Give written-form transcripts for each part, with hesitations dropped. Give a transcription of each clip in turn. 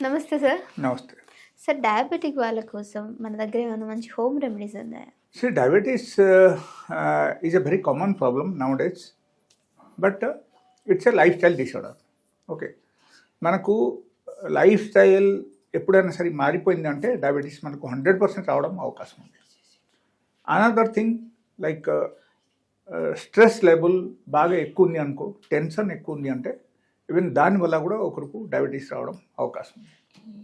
నమస్తే సార్. నమస్తే. Sir diabetic వాళ్ళ కోసం మన దగ్గర ఏమైనా మంచి హోమ్ రెమెడీస్ ఉన్నాయా? See, diabetes is a very common problem nowadays, but it's a lifestyle disorder. Okay. మనకు లైఫ్ స్టైల్ ఎప్పుడైనా సరే మారిపోయిందంటే డయాబెటీస్ మనకు 100% రావడం అవకాశం ఉంది. Another thing like stress level బాగా ఎక్కువ ఉంది అనుకో, టెన్షన్ ఎక్కువ ఉంది అంటే ఈవెన్ దానివల్ల కూడా ఒకరికి డయాబెటీస్ రావడం అవకాశం ఉంది.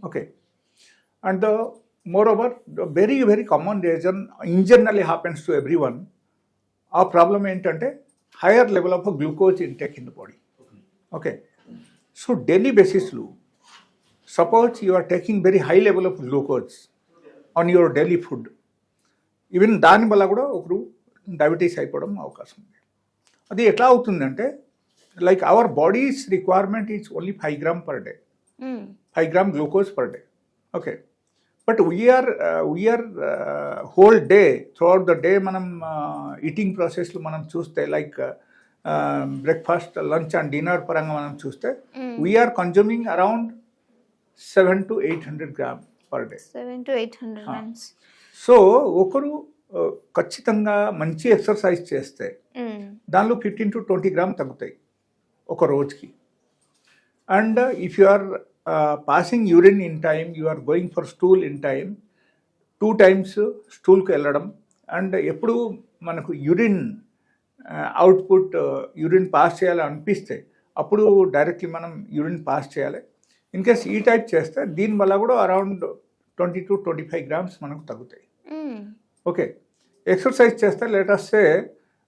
Okay. And the moreover, the very, very common reason in generally happens to everyone, our problem ఏంటంటే higher level of glucose intake in the body. Okay. So daily basis లో suppose you are taking very high level of glucose on your daily food, even దానివల్ల కూడా ఒకరు diabetes అయిపోవడం అవకాశం ఉంది. అది ఎట్లా అవుతుందంటే like our bodies requirement is only 5 grams per day, 5 grams glucose per day. Okay. But we are whole day throughout the day మనం ఈటింగ్ ప్రాసెస్లో మనం చూస్తే like breakfast lunch and dinner పరంగా మనం చూస్తే we are consuming around 700 to 800 grams per day. 700 to 800 grams. So ఒకరు ఖచ్చితంగా మంచి ఎక్సర్సైజ్ చేస్తే దానిలో 15 to 20 grams తగ్గుతాయి ఒక రోజుకి. And if you are passing urine in time, you are going for stool in time, 2 times స్టూల్కి వెళ్ళడం, అండ్ ఎప్పుడు మనకు యూరిన్ అవుట్పుట్ యూరిన్ పాస్ చేయాలి అనిపిస్తే అప్పుడు డైరెక్ట్లీ మనం యూరిన్ పాస్ చేయాలి. ఇన్ కేస్ ఈ టైప్ చేస్తే దీనివల్ల కూడా అరౌండ్ 20 to 25 grams మనకు తగ్గుతాయి. ఓకే. ఎక్సర్సైజ్ చేస్తే లేటెస్ట్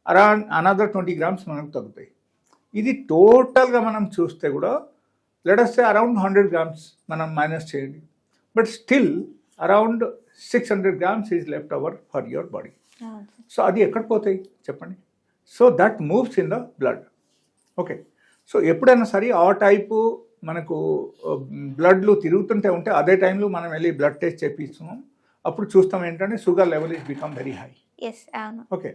అరౌండ్ అనదర్ 20 grams మనకు తగ్గుతాయి. ఇది టోటల్గా మనం చూస్తే కూడా లెటస్ అరౌండ్ 100 grams మనం మైనస్ చేయండి, but still around 600 grams is left over for your body. So అది ఎక్కడ పోతాయి చెప్పండి? So that moves in the blood. Okay. So ఎప్పుడైనా సరే ఆ టైపు మనకు బ్లడ్లు తిరుగుతుంటే ఉంటే అదే టైంలో మనం వెళ్ళి బ్లడ్ టెస్ట్ చేపిస్తున్నాం, అప్పుడు చూస్తాం ఏంటంటే sugar level is become very high. Okay.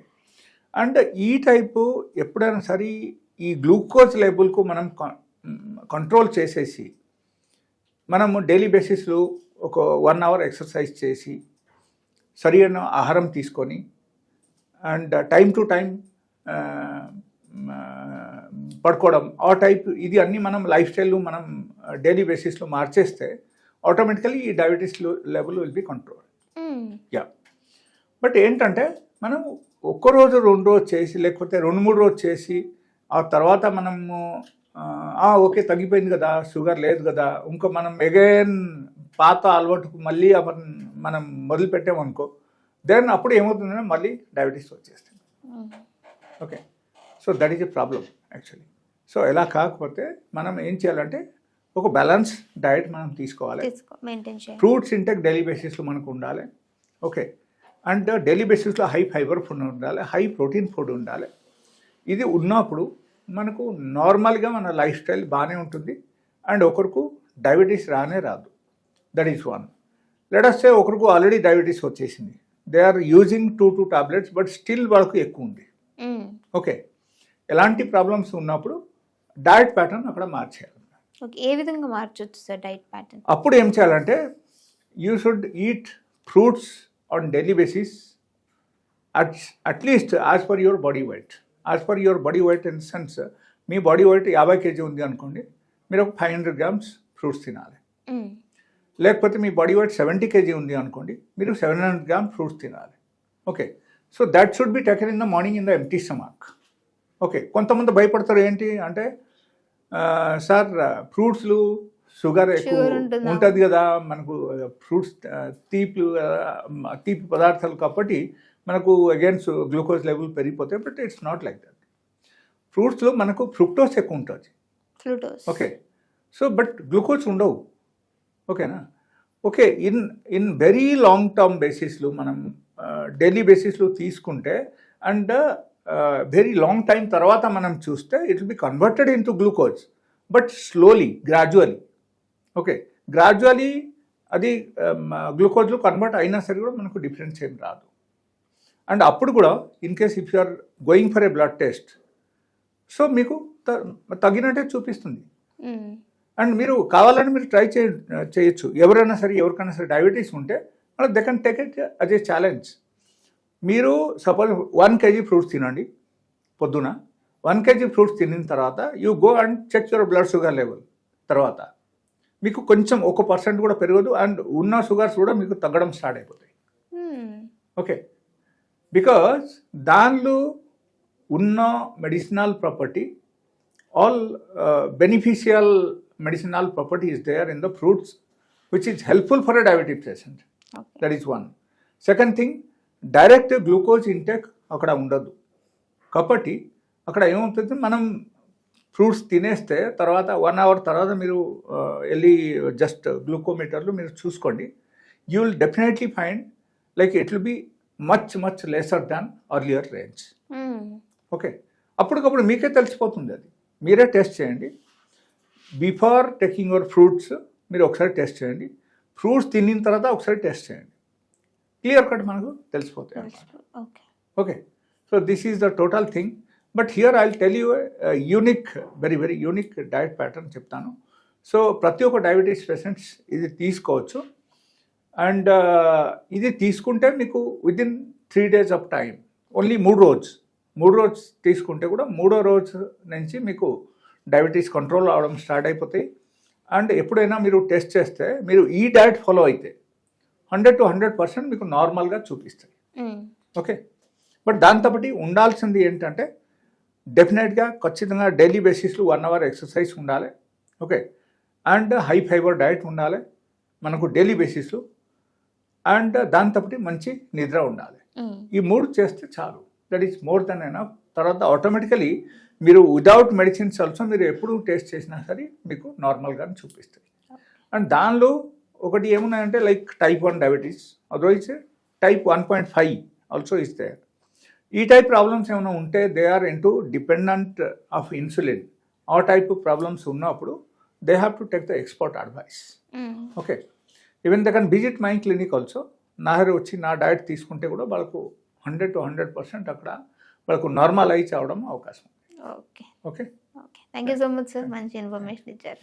And ఈ టైపు ఎప్పుడైనా సరే ఈ గ్లూకోజ్ లెవెల్కు మనం కంట్రోల్ చేసేసి మనము డైలీ బేసిస్లో ఒక 1 hour ఎక్సర్సైజ్ చేసి సరైన ఆహారం తీసుకొని అండ్ టైం టు టైం పడుకోవడం ఆ టైప్ ఇది అన్నీ మనం లైఫ్ స్టైల్ మనం డైలీ బేసిస్లో మార్చేస్తే ఆటోమేటికలీ ఈ diabetes level will be control. Yeah. But ఏంటంటే మనం ఒక్కరోజు 2 రోజు చేసి లేకపోతే 2-3 రోజు చేసి ఆ తర్వాత మనము ఓకే తగ్గిపోయింది కదా, షుగర్ లేదు కదా, ఇంకో మనం అగైన్ పాత అలవాటుకు మళ్ళీ మనం మొదలు పెట్టామనుకో, దెన్ అప్పుడు ఏమవుతుందంటే మళ్ళీ డయాబెటీస్ వచ్చేస్తుంది. Okay. So that is a problem actually. So ఎలా కాకపోతే మనం ఏం చేయాలంటే ఒక బ్యాలెన్స్ డయట్ మనం తీసుకోవాలి. ఫ్రూట్స్ ఇంటెక్ డైలీ బేసిస్లో మనకు ఉండాలి. ఓకే. అండ్ డైలీ బేసిస్లో హై ఫైబర్ ఫుడ్ ఉండాలి, హై ప్రోటీన్ ఫుడ్ ఉండాలి. ఇది ఉన్నప్పుడు మనకు నార్మల్గా మన లైఫ్ స్టైల్ బాగానే ఉంటుంది అండ్ ఒకరికి డయాబెటీస్ రాదు. That is one. Let us say ఒకరికి ఆల్రెడీ డయాబెటీస్ వచ్చేసింది, they are using 2 tablets but still వాళ్ళకు ఎక్కువ ఉంది. ఓకే. ఎలాంటి ప్రాబ్లమ్స్ ఉన్నప్పుడు డయట్ ప్యాటర్న్ అక్కడ మార్చేయాలి. ఏ విధంగా మార్చొచ్చు సార్ డైట్ ప్యాటర్న్? అప్పుడు ఏం చేయాలంటే you should eat fruits on daily basis at least as per your body weight. As per your body weight in sense me body weight 50 kg ఉంది అనుకోండి, మీరు ఒక 500 grams ఫ్రూట్స్ తినాలి. లేకపోతే మీ బాడీ వెయిట్ 70 kg ఉంది అనుకోండి, మీరు 700 grams ఫ్రూట్స్ తినాలి. Okay. So that should be taken in the morning in the empty stomach. Okay. కొంతమంది భయపడతారు ఏంటి అంటే సార్ ఫ్రూట్స్లు షుగర్ ఎక్కువ ఉంటుంది కదా, మనకు ఫ్రూట్స్ తీపి పదార్థాలు కాబట్టి మనకు అగైన్ గ్లూకోజ్ లెవెల్ పెరిగిపోతాయి. But it's not like that. ఫ్రూట్స్లో మనకు ఫ్రూక్టోస్ ఎక్కువ ఉంటుంది. ఓకే. సో బట్ గ్లూకోజ్ ఉండవు. ఓకేనా? Okay. In very long term బేసిస్లో మనం డైలీ బేసిస్లో తీసుకుంటే అండ్ వెరీ లాంగ్ టైం తర్వాత మనం చూస్తే it will be converted in to glucose, but slowly gradually. Okay. Gradually అది గ్లూకోజ్లో కన్వర్ట్ అయినా సరే కూడా మనకు డిఫరెన్స్ ఏం రాదు. అండ్ అప్పుడు కూడా in case if you are going for a blood test, so మీకు తగ్గినట్టే చూపిస్తుంది. అండ్ మీరు కావాలని మీరు ట్రై చేయొచ్చు. ఎవరైనా సరే ఎవరికైనా సరే డయాబెటీస్ ఉంటే they can take it as a challenge. మీరు సపోజ్ 1 kg ఫ్రూట్స్ తినండి పొద్దున. 1 kg ఫ్రూట్స్ తినిన తర్వాత you go and check your blood sugar level. తర్వాత మీకు కొంచెం 1% కూడా పెరగదు అండ్ ఉన్న షుగర్స్ కూడా మీకు తగ్గడం స్టార్ట్ అయిపోతాయి. ఓకే, బికాస్ దానిలో ఉన్న medicinal property, all beneficial medicinal property is there in the fruits which is helpful for a diabetic patient. That is one. Second thing, direct glucose intake అక్కడ ఉండదు. కాబట్టి అక్కడ ఏమవుతుంది, మనం ఫ్రూట్స్ తినేస్తే తర్వాత 1 hour తర్వాత మీరు వెళ్ళి జస్ట్ గ్లూకోమీటర్లు మీరు చూసుకోండి. You will definitely find like it will be much lesser than earlier range. Okay, అప్పటికప్పుడు మీకే తెలిసిపోతుంది. అది మీరే టెస్ట్ చేయండి. బిఫోర్ టేకింగ్ యువర్ ఫ్రూట్స్ మీరు ఒకసారి టెస్ట్ చేయండి. ఫ్రూట్స్ తినిన తర్వాత ఒకసారి టెస్ట్ చేయండి. క్లియర్ కట్ మనకు తెలిసిపోతాయి. Okay, so this is the total thing. But here I will tell you unique, very unique diet pattern చెప్తాను. సో ప్రతి ఒక్క డయాబెటీస్ పేషెంట్స్ ఇది తీసుకోవచ్చు. అండ్ ఇది తీసుకుంటే మీకు within 3 days of time, only 3 రోజు తీసుకుంటే కూడా 3వ రోజు నుంచి మీకు డయాబెటీస్ కంట్రోల్ అవడం స్టార్ట్ అయిపోతాయి. అండ్ ఎప్పుడైనా మీరు టెస్ట్ చేస్తే మీరు ఈ డయట్ ఫాలో అయితే 100 to 100% మీకు నార్మల్గా చూపిస్తాయి. ఓకే, బట్ దాంతోపాటు ఉండాల్సింది ఏంటంటే డెఫినెట్గా ఖచ్చితంగా డైలీ బేసిస్లో 1 hour ఎక్సర్సైజ్ ఉండాలి. Okay, and high fibre diet ఉండాలి మనకు డైలీ బేసిస్లో. అండ్ దాంతోపాటు మంచి నిద్ర ఉండాలి. ఈ 3 చేస్తే చాలు. That is more than enough. తర్వాత ఆటోమేటికలీ మీరు విదౌట్ మెడిసిన్స్ ఆల్సో మీరు ఎప్పుడు టేస్ట్ చేసినా సరే మీకు నార్మల్గానే చూపిస్తాయి. అండ్ దానిలో ఒకటి ఏమున్నాయంటే like type 1 diabetes, otherwise type 1.5 also is there. ఈ టైప్ ప్రాబ్లమ్స్ ఏమైనా ఉంటే they are into dependent of insulin. ఆ టైప్ ప్రాబ్లమ్స్ ఉన్నప్పుడు they have to take the expert advice. Okay, even they can visit my clinic also. నా దగ్గర వచ్చి నా diet తీసుకుంటే కూడా వాళ్ళకు 100 to 100% అక్కడ వాళ్ళకు నార్మలైజ్ అవడం అవకాశం. Okay okay, thank you so much sir, మంచి ఇన్ఫర్మేషన్ ఇచ్చారు.